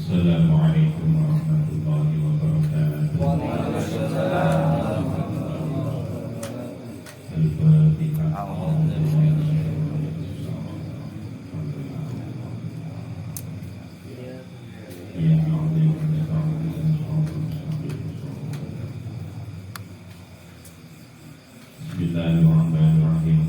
Assalamualaikum warahmatullahi wabarakatuh. Waalaikumsalam. Bismillahirrahmanirrahim.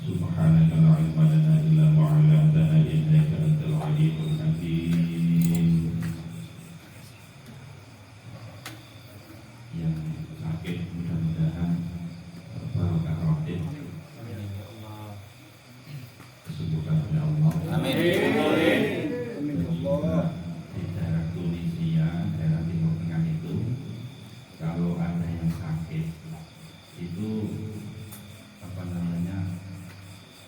Subhanaka la ilma lana illa ma 'allamtana innaka antal 'alimul hakim. Yang sakit mudah-mudahan berbarokah rotin, kesembuhan oleh Allah. Amin. Di daerah Tunisia, daerah Timur Tengah itu, kalau ada yang sakit itu apa namanya,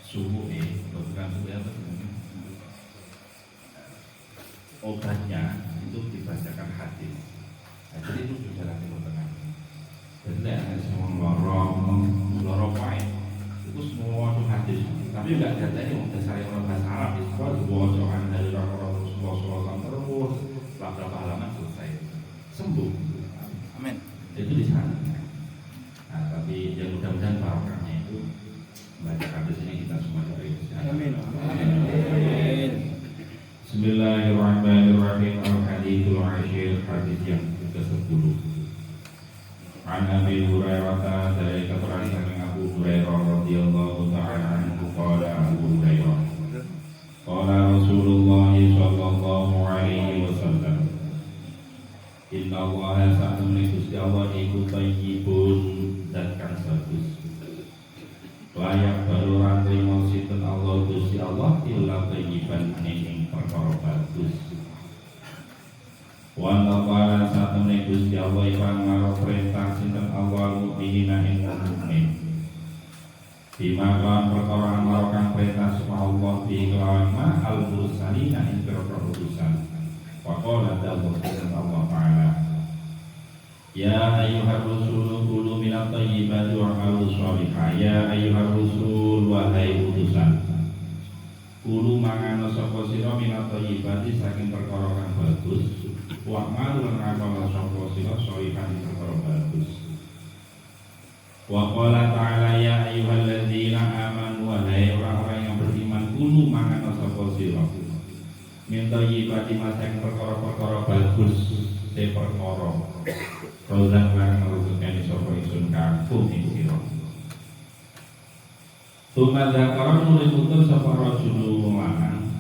suhu bukan suhu apa namanya, obatnya itu dibacakan hadis. Nah, jadi itu di daerah Timur Tengah. Jadi ada semua lorong pain itu semua itu hadis. Tapi enggak datanya udah saya orang bahasa Arab itu dibawakan dari orang Rasulullah terus beberapa halaman selesai sembuh. Amin. Itu di sana. Nah, tapi yang mudah-mudahan barokahnya itu baca hadis ini kita semua diberi kesehatan. Amin. Amin. Bismillahirrahmanirrahim. Al-hadithul ashir, hadis yang ke-10. An Abi Hurairah, dari keterangan dari Abu Hurairah radhiyallahu ta'ala anhu, qala Abu Hurairah, qala Rasulullah sallallahu alaihi wasallam, inna Allaha sa'amni Gusti Allah iku thayyibun, dan kang bagus. Layak baluran terima sinten Allah Gusti Allah illa thayyiban ing perkara bagus. Wa nafala satemene Gusti Allah ilang marang perintah sinten Allah mukminina ing mukmin. Dimakan perkara amalkan perintah sama Allah bi kelawan ma al mursalina ing perkara utusan. Wa qala Allah Ta'ala, ya ayyuhar rusulu kulu minat thayyibati wa'malu sholihah. Ya ayyuhar rusul, wahai utusan, kulu mangan sapa sira minat thayyibati saking perkara kang bagus, wa'malu lan amal sapa sira sholihah perkara bagus. Wa qala ta'ala, ya ayyuhalladzina amanu, wahai orang-orang yang beriman, kulu mangan sapa sira min thayyibati saking perkara-perkara bagus, te perkara Rozak lan ngruzukani sapa ingsun kangkum ing sira. Suma zakara nuli tutur sapa rajul lanang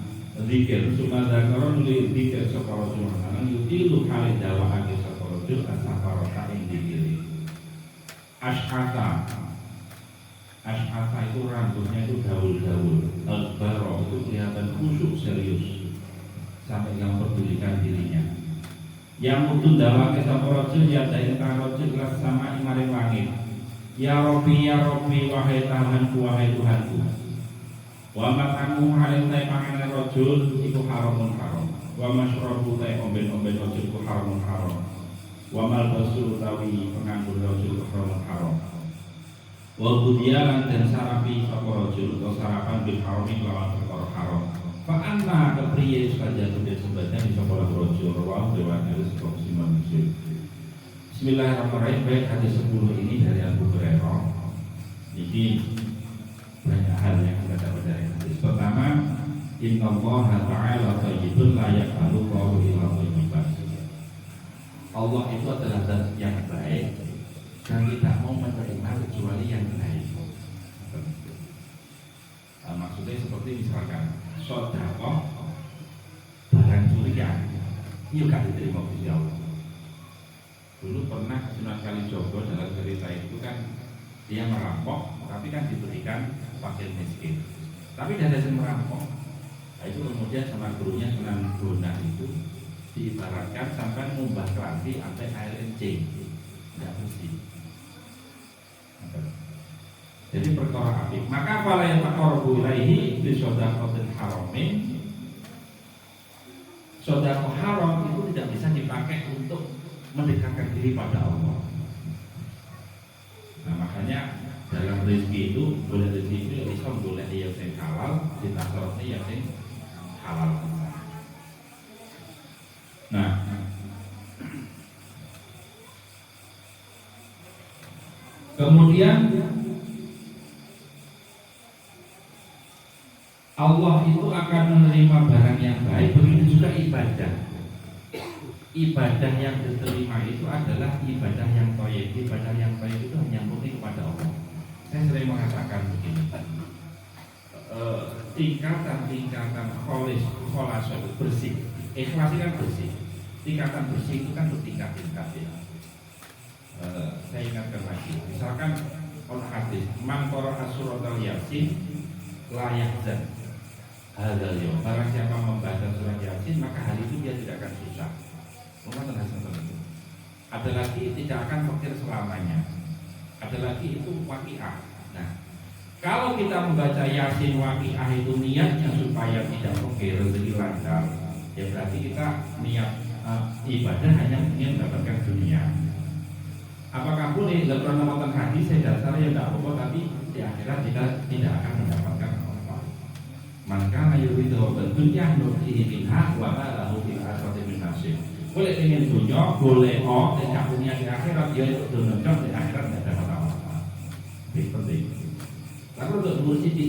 zikir, suma zakara nuli zikir sapa rajul lanang yutilu kali dawaake sapa rajul asafara ing zikir. Ash'ata itu rambutnya itu daul-daul. Al-baro itu kelihatan khusyuk serius sampai yang pedulikan dirinya. Yang mutun dawake sapa rajul ya dai kang rajul kelas sama maring langit. Ya Rabbi wahai Tuhanku, wahai Tuhanku. Wa makamu halim ta panganan rajul iku haramun haram. Wa masyrabu ta omben-omben rajul iku haramun haram. Wa malbasu tawi penganggur rajul iku haramun haram. Wa budiyalan dan sarapi sapa rajul atau sarapan bil harami lawan perkara haram. Fa'anna kepriye saja tidak sebagian bisa pola rojul rawah dewan hadis Imam Muslim. Bismillahirrahmanirrahim. Baik, hadis 10 ini dari Abu Hurairah. Ini banyak hal yang kita dapat dari hadis. Pertama, inna Allaha ta'ala thayyibun la yaqbalu Allahu illa thayyiban. Allah itu adalah zat yang baik dan tidak mau menerima kecuali yang baik. Maksudnya seperti misalkan sedekah barang curian itu gak diterima Gusti Allah. Dulu pernah Sunan Kalijogo dalam cerita itu kan dia merampok tapi kan diberikan fakir miskin, tapi dia ada merampok. Nah, itu kemudian sama gurunya Sunan Bonang itu diibaratkan sampai ngubah kelambi sampai air kencing tidak bersih. Jadi perkara apik. Maka fala yataqarrabu ilaihi bi shadaqatil haramin. Sedekah haram itu tidak bisa dipakai untuk mendekatkan diri pada Allah. Nah, makanya dalam rezeki itu boleh rezeki itu bisa boleh yang sing halal, ditasarufnya yang sing halal. Nah, kemudian Allah itu akan menerima barang yang baik, begitu juga ibadah. Ibadah yang diterima itu adalah ibadah yang thayyib. Ibadah yang thayyib itu hanya murni kepada Allah. Saya sering mengatakan begini, tingkatan kholas itu bersih. Ikhlas itu kan bersih. Tingkatan bersih itu kan bertingkat-tingkat ya. Saya ingatkan lagi, misalkan hadis man qara'a suratal yasin la yahzan hadzal yaum. Barang siapa membaca surat Yasin maka hari itu dia tidak akan susah. Ada lagi tidak akan fakir selamanya. Ada lagi itu waqiah. Nah, kalau kita membaca Yasin waqiah itu niatnya supaya tidak fakir, rezeki lancar, ya berarti kita niat ibadah hanya ingin mendapatkan dunia. Apakah boleh lakukan nonton hadis saya dasar ya tidak apa-apa, tapi di akhirat kita tidak akan mendapatkan apa-apa. Maka mayoritas tentunya nurti minha wa lahu fil akhirati min nasib. Boleh ingin dunia, boleh tidak punya di akhirat, dia itu dunia di akhirat tidak dapat apa-apa. Ini penting. Lalu untuk mursyidi,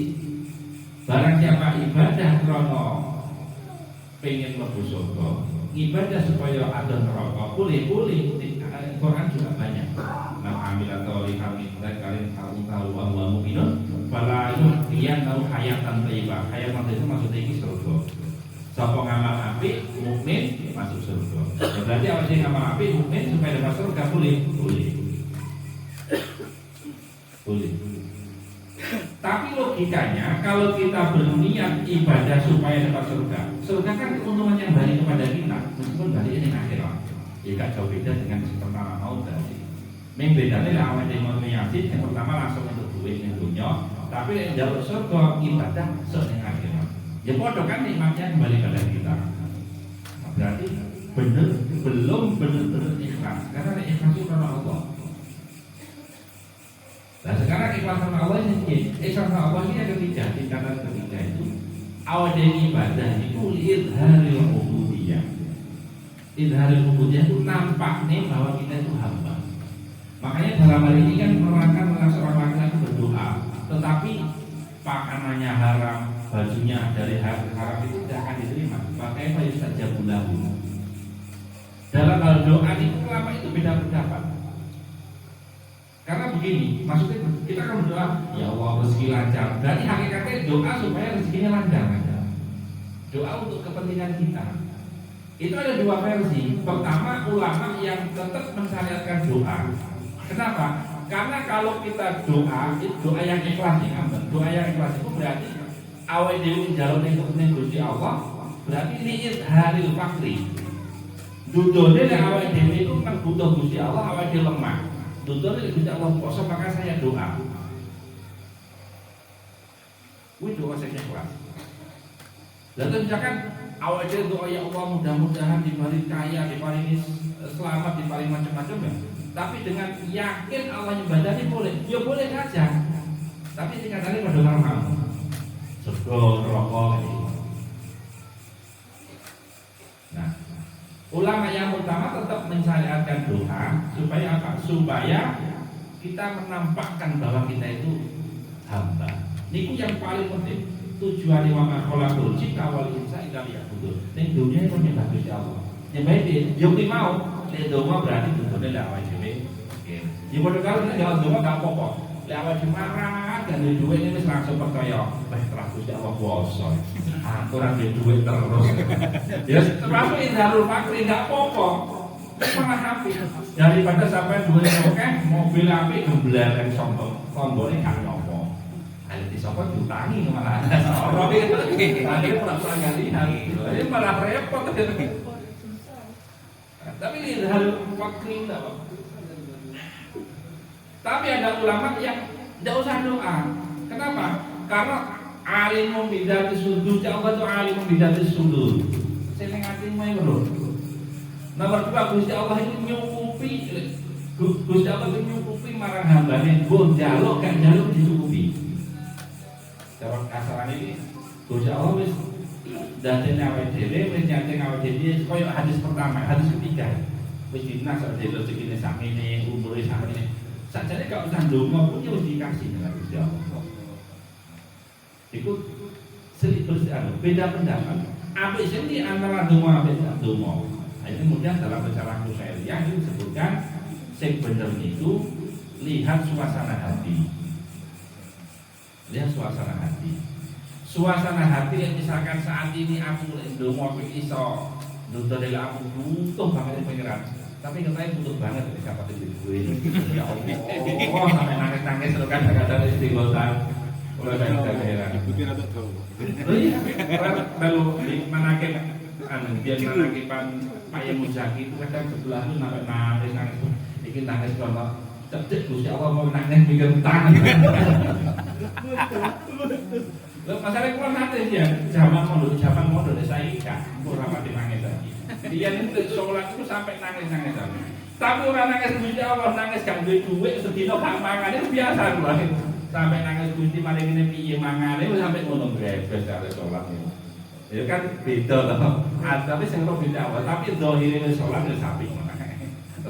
barang siapa ibadah krono pengen mlebu surga, ibadah supaya ada neraka, boleh. Quran juga banyak. Man amila sholihan min dzakarin aw untha wa huwa mu'minun fala yuhyiyannahu hayatan thayyibah. Hayatan itu maksudnya iki surga. Sapa ngamal apik mukmin masuk surga. Ya berarti awak sing ngamal apik mukmin supaya dapat surga boleh. Tapi logikanya kalau kita berniat ibadah supaya dapat surga kan keuntungan yang balik kepada kita, meskipun balik ini akhirat. Ya gak jauh beda dengan yang pertama mau tadi. Yang bedanya lah awal dari mau Yasin yang pertama langsung untuk duit yang dunia, tapi yang jauh surga ibadah yang akhirat. Ya bodoh kan nikmatnya kembali pada kita. Nah, berarti belum benar-benar ikhlas, karena ikhlas itu karena Allah. Nah sekarang ikhlas karena Allah ini, ikhlas karena Allah ini yang ketiga, tingkatan ketiga itu awal dari ibadah itu idharil ubudiyah. Idharil ubudiyah itu nampaknya bahwa kita itu hamba. Makanya dalam hal ini kan menerangkan seorang laki-laki berdoa, tetapi pakanannya haram, bajunya dari haram itu tidak akan diterima. Makanya Pak Ustaz Jabulahu dalam hal doa itu ulama itu beda pendapat. Karena begini, maksudnya kita kan berdoa, ya Allah rezeki lancar. Berarti hakikatnya doa supaya rezekinya lancar. Doa untuk kepentingan kita. Itu ada dua versi. Pertama, ulama yang tetap mensyariatkan doa. Kenapa? Karena kalau kita doa, itu doa yang ikhlas ya, doa yang ikhlas itu berarti awal dewi jalur yang kepentingan Gusti Allah, berarti liit haril fakri. Duduknya yang awal dewi itu kan butuh Gusti Allah, awal dia lemah. Duduknya Gusti Allah kosong, maka saya doa. Wih doa saya ikhlas. Lalu misalkan awal dia doa ya Allah mudah-mudahan dipaling kaya, dipaling selamat, dipaling macam-macam ya. Tapi dengan yakin Allah nyembadani boleh, ya boleh saja. Tapi tingkatannya pada normal. Surga, neraka. Nah, ulama yang utama tetap mensyariatkan doa supaya apa? Supaya kita menampakkan bahwa kita itu hamba. Niku yang paling penting. Tujuan imam kholaqul jinna wal insa illa liya'budun. Ning dunia itu nyembah Gusti Allah. Nyembah iki yo ki mau, nek donga berarti dudune lek awake dhewe. Oke. Ya padha karo nek jalan donga gak apa-apa. Lek awake dhewe marah dan duwe ini wis langsung percaya, wis terus Gusti Allah kuwasa. Aku ora duwe duit terus. Ya termasuk indharul fakri gak apa-apa. Malah apik. Daripada sampai duwe akeh, mobil apik gemblar yang sombong. Tombone gak nyopo. Disopot diutangi malah orang itu akhirnya pura-pura galihan ini malah repot tapi ini hal fakri tapi ada ulama yang tidak usah doa. Kenapa? Karena alim bidati sudud, Allah itu alim bidati sudud. Saya ngatimu yang bro. Nomor dua, Gusti Allah itu nyukupi, Gusti Allah itu nyukupi marang hamba nih. Gue jaluk kan jaluk ini Gusti Allah wis dadekne awake dhewe wis nyating awake dhewe koyo hadis pertama, hadis ketiga. Wis dinas dhewe rezekine sakmene, umure sakmene. Sajane kok usah ndonga pun ya wis dikasih dengan Gusti Allah. Iku beda pendapat. Apik sini antara donga ambek donga. Ini kemudian dalam bicara Kusairiyah itu disebutkan sing bener itu lihat suasana hati. Lihat suasana hati. Suasana hati yang misalkan saat ini aku ndonga kok iso nuntut aku butuh banget pengiran. Tapi katanya butuh banget ketika dapat duit. Ya Allah, sampai nangis-nangis terus kadang-kadang istighosah. Oleh daerah. Ikuti rada tahu. Oh iya, lalu di manakib biar manakiban Pak Yai Muzaki itu kadang sebelah itu sampai nangis. Iki nangis kalau cedek Gusti Allah mau nangis mikir utang. Lho masalah kula nate ya, zaman mondok saya ikan, ora pati nangis lagi. Dia itu sholat itu sampai nangis. Tapi orang nangis Gusti Allah nangis gak duwe dhuwit sedina gak mangan itu biasa kula. Sampai nangis Gusti maring ngene piye mangane sampai ngono brebes karo sholat niku. Ya kan beda to. Tapi sing ora beda awal, tapi zahire sholat ya sapi ngono.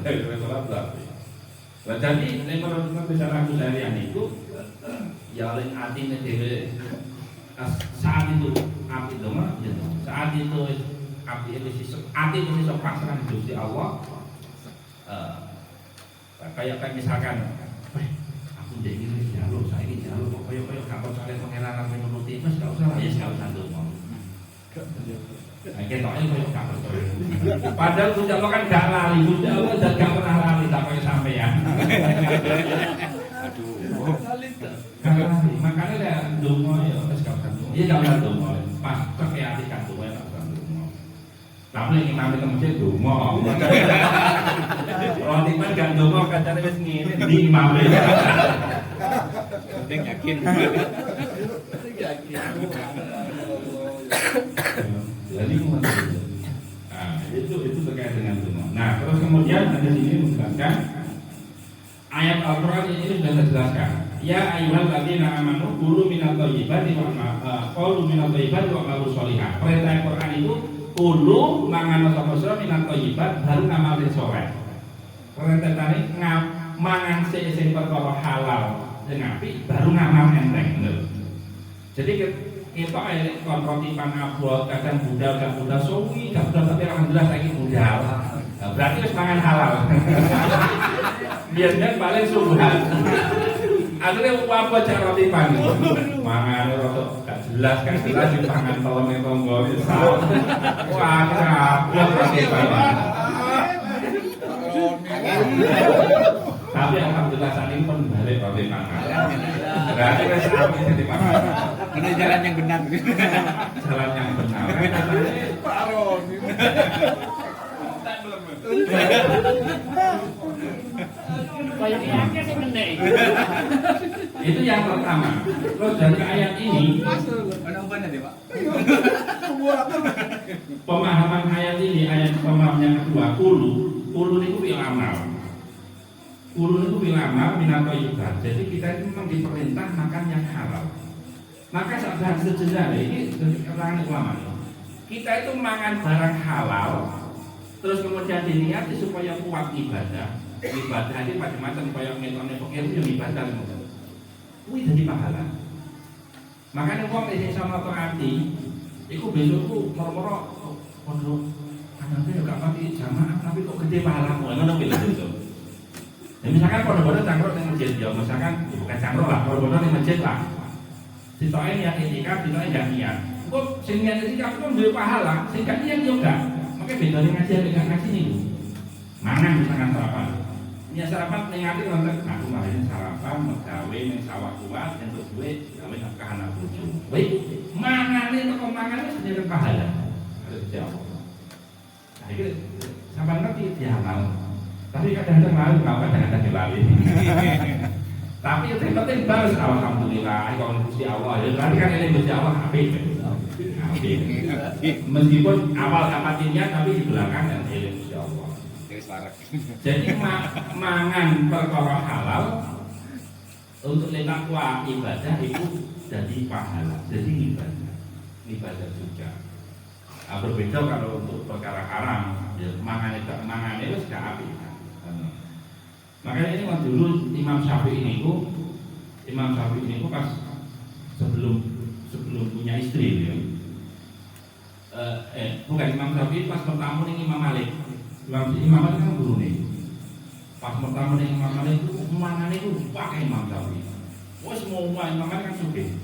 Sholat sapi. Lah jadi nek menurut bicara aku seharian itu ya oleh atine dhewe saat itu api doma ya saat itu api itu ati itu iso pasrah Gusti Allah. Kayak misalkan jadi ini jalur, saya ini jalur, pokoknya gak percaya pengenalan menuruti mas, gak usah lah ya, gak usah dulu ketoknya kaya gak percaya padahal Gusti Allah kan gak lali, Gusti Allah dan gak pernah lali, tak kaya sampeyan Aduh. gak lali, makanya ya dungo ya, terus gak usah dungo iya gak usah dungo, pas cek hati gak dungo ya gak usah dungo tapi yang imam itu mesti dungo kalau timan gak dungo, kacanya wis ngini di imam Penting yakin. Jadi itu terkait dengan dungo. Nah terus kemudian ada sini menjelaskan ayat Al-Quran ini sudah dijelaskan. Ya ayyuhal ladzina amanu kulu minat thayyibati wa qalu minat thayyibati wa amalu sholihah. Perintah Al-Quran itu kulu mangan sapa sira minat thayyibat baru ngamal saleh. Perintah tadi mangan sing perkara halal sing apik baru ngamal enteng. Jadi kita ini kontrotipan abot, kadang budal, gak budal, suwi, gak budal, tapi alhamdulillah saya budal. Berarti harus makan halal. Biasanya paling subhan. Akhirnya apa cara rotipan? Mangan rotok gak jelas di tangan tolong tonggo itu salah. Wah, akhirnya rotipan. Tapi alhamdulillah saat ini pun balik rotipan. Berarti saya sampai jadi makan. Ini jalan yang benar. Jalan yang benar. Pak Roni. Itu yang pertama. Terus dari ayat ini, pemahaman ayat ini, ayat pemahaman yang kedua, kulu itu bil amal. Kulu itu bil amal minato ibadah. Jadi kita itu memang diperintah makan yang halal. Maka saat sejenak ini keterangan ulama. Kita itu makan barang halal, terus kemudian diniati supaya kuat ibadah. Ibadah ini macam-macam supaya metode fakir itu ibadah. Wih jadi pahala. Makanya uang ini sama taati, itu besokku moro-moro pondok. Kadang-kadang juga pakai jamaah, tapi kok gede pahala mu, ngono bilang itu. Ya misalkan pondok-pondok cangkruk di masjid, ya misalkan bukan cangkruk lah, pondok-pondok di masjid lah. Sitoke niat itikaf, sitoke gak niat. Kok sing niat itikaf itu duwe pahala, sing gak niat yo gak. Makanya bedane ngaji dengan ngaji niku. Mangan misalkan sarapan. Niat sarapan ning ati wonten aku kemarin sarapan megawe ning sawah kuat entuk duit gawe nafkah anak bojo. Wih, mangane teko mangane sedherek pahala. Jawab. Nah, iki sampeyan ngerti diamal. Tapi kadang-kadang malu, kadang-kadang lali. Tapi yang penting balas alhamdulillah kalau Gusti Allah ya berarti kan ini Gusti Allah apik. Meskipun awal amatinya tapi di belakang dan ini Gusti Allah. Jadi mangan perkara halal Untuk takwa ibadah itu jadi pahala, jadi ibadah juga. Berbeda kalau untuk perkara haram, ya mangane wis gak apik. Makanya ini waktu dulu Imam Syafi'i ini pas sebelum punya istri ya. Bukan Imam Syafi'i pas pertama nih Imam Malik. Imam Malik kan guru nih. Pas pertama nih Imam Malik itu mangane itu pakai Imam Syafi'i. Wes mau Imam Malik kan sugih.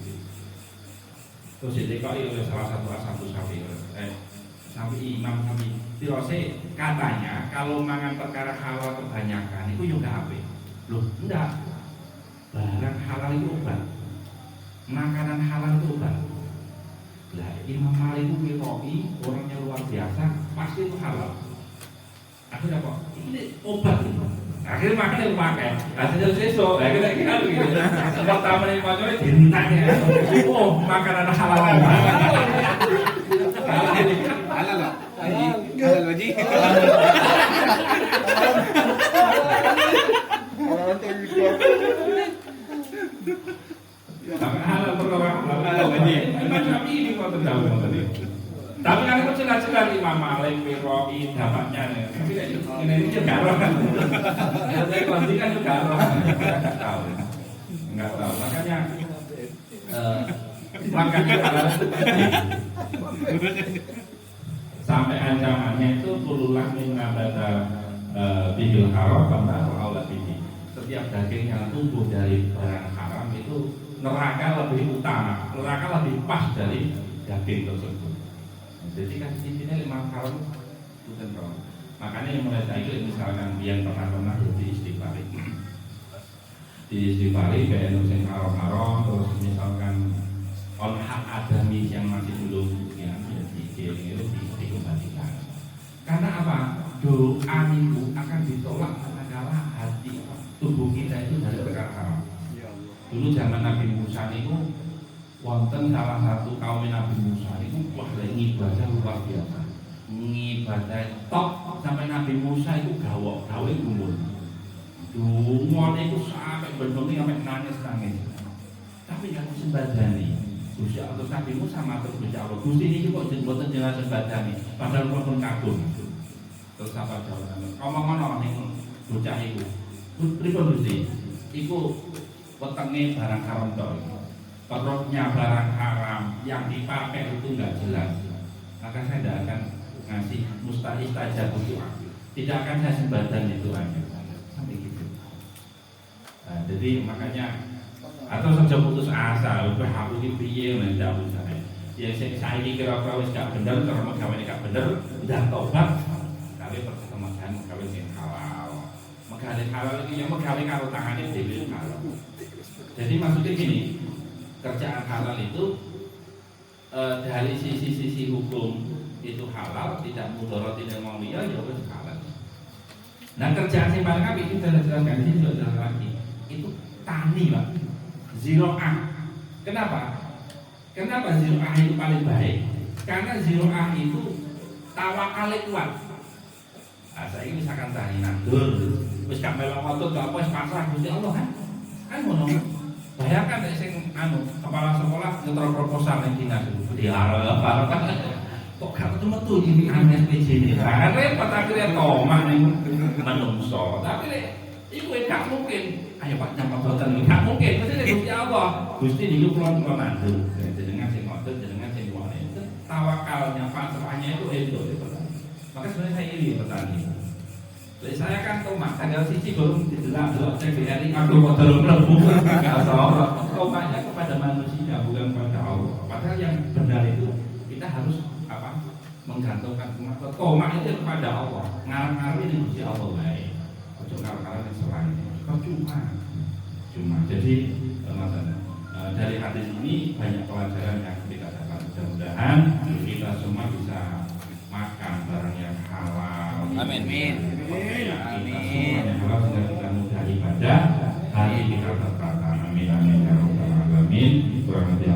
Terus ditekai oleh salah satu ashabu Syafi'i. Syafi'i Imam Syafi'i. Tirose katanya kalau mangan perkara halal kebanyakan itu juga apik. Loh, enggak. Barang halal itu obat. Makanan halal itu obat. Lah Imam Malik itu miroi, orangnya luar biasa, pasti itu halal. Akhirnya kok ini obat itu. Akhirnya makannya pakai. Hasilnya sesok, kita kira gitu. Sebab tamu yang pacarnya dintanya. Oh, makanan halal. Halal lah. Halal Haji. Halal perkara halal Haji. Tapi ini kok terdahulu tadi. Tapi kan itu jelas-jelas Imam Malik, Firoi, dapatnya. Tapi ini juga roh. Saya kan juga roh. Enggak tahu. Makanya halal sampai ancamannya itu pululah mengabada bidul haram karena Allah ini setiap daging yang tumbuh dari barang haram itu neraka lebih utama, neraka lebih pas dari daging tersebut. Jadi kan intinya 5 tahun bukan roh. Makanya yang mulai saya misalkan dia pernah di istighfari kayak nusin haram terus misalkan on hak adami yang masih belum ya dikembalikan. Karena apa? Doa itu akan ditolak manakala hati tubuh kita itu dari perkara haram. Dulu zaman Nabi Musa itu wonten salah satu kaum Nabi Musa itu wah ibadah luar biasa. Ibadah top sampai Nabi Musa itu gawe gumun. Dumoane itu sampai bener-bener sampai nangis. Tapi yang sembadani Gusti Allah Nabi Musa matur Gusti Allah. Gusti niki kok mboten jenengan sembadani, padahal pun kagum. Terus apa jawabannya? Omong-omong ning bocah iku. Pripun Gusti? Iku wetenge barang haram to. Perutnya barang haram yang dipakai itu enggak jelas. Maka saya tidak akan ngasih mustahil saja doa. Tidak akan saya sembadani itu aja. Sampai gitu. Nah, jadi makanya atau saja putus asa, udah aku ini piye mendak usah. Ya saya ini kira-kira wis gak bener, karena gawe gak bener, udah tobat. Kali pertemuan gawe sing halal. Megawe halal iki yang megawe karo tangane dhewe halal. Jadi maksudnya gini, kerjaan halal itu dari sisi hukum itu halal, tidak mudarat, tidak mauliyah, ya wis halal. Nah kerjaan yang paling apik itu saya jelaskan di sini jelas lagi. Itu tani, Pak. Ziro'ah. Kenapa? Kenapa ziro'ah itu paling baik? Karena ziro'ah itu tawakalnya kuat. Nah, saya ini misalkan tani nandur, wis gak melok waktu gak apa pasrah Gusti Allah kan ngono. Bayangkan nek sing kepala sekolah ngetro proposal ning dinas diarep apa kok gak metu iki aneh iki. Nah, repot akhirnya tomak ning menungso. Tapi nek iku gak mungkin. Ayo Pak nyapa boten gak mungkin. Mesti Gusti Allah. Gusti niku kula mantu. Jenengan sing ngoten, jenengan sing wale. Tawakalnya, pasrahnya itu Maka sebenarnya saya iri petani. Jadi saya kan tomat tanggal siji baru didelak CBRI aku kok terus mlebu. Enggak salah. Tomatnya kepada manusia bukan kepada Allah. Padahal yang benar itu kita harus menggantungkan tomat itu kepada Allah. Ngarep-ngarep ini Gusti Allah baik. Ojo ngarep-ngarep yang selain. Cuma. Jadi dari hadis ini banyak pelajaran yang kita dapat. Mudah-mudahan kita semua bisa makan barang yang halal. Amin. Amin. Halal sehingga kita mudah ibadah. Hari kita tertata. Amin. Ya rabbal alamin. Kurang lebih